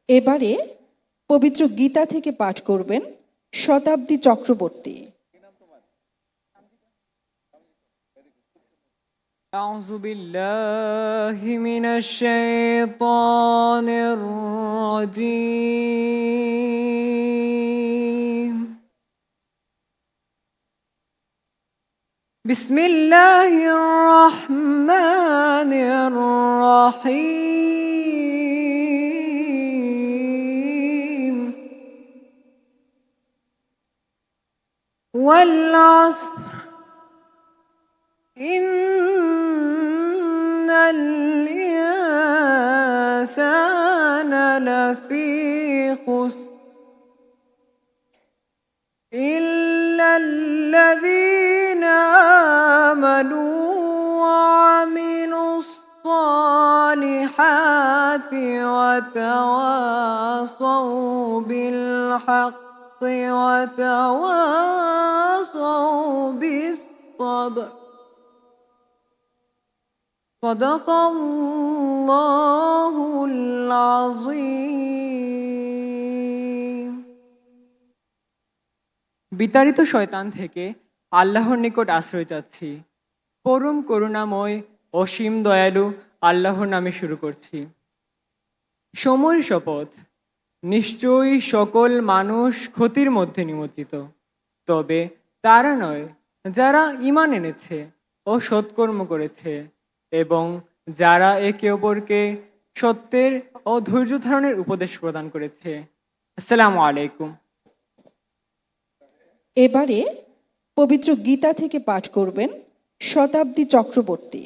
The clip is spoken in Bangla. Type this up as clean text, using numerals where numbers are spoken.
এবারে পবিত্র গীতা থেকে পাঠ করবেন শতাব্দী চক্রবর্তী। أعوذ بالله من الشيطان الرجيم. بسم الله الرحمن الرحيم. والعصر إن الإنسان لفي خسر إلا الذين آمنوا وعملوا الصالحات وتواصوا بالحق وتواصوا بالصبر. صدق الله العظيم. বিতাড়িত শয়তান থেকে আল্লাহর নিকট আশ্রয় চাচ্ছি। পরম করুণাময় অসীম দয়ালু আল্লাহর নামে শুরু করছি। সময়ের শপথ, নিশ্চয়ই সকল মানুষ ক্ষতির মধ্যে নিমজ্জিত, তবে তারা নয় যারা ঈমান এনেছে ও সৎকর্ম করেছে এবং যারা একে অপরকে সত্যের ও ধৈর্য ধারণের উপদেশ প্রদান করেছে। আসসালামু আলাইকুম। এবারে পবিত্র গীতা থেকে পাঠ করবেন শতাব্দী চক্রবর্তী।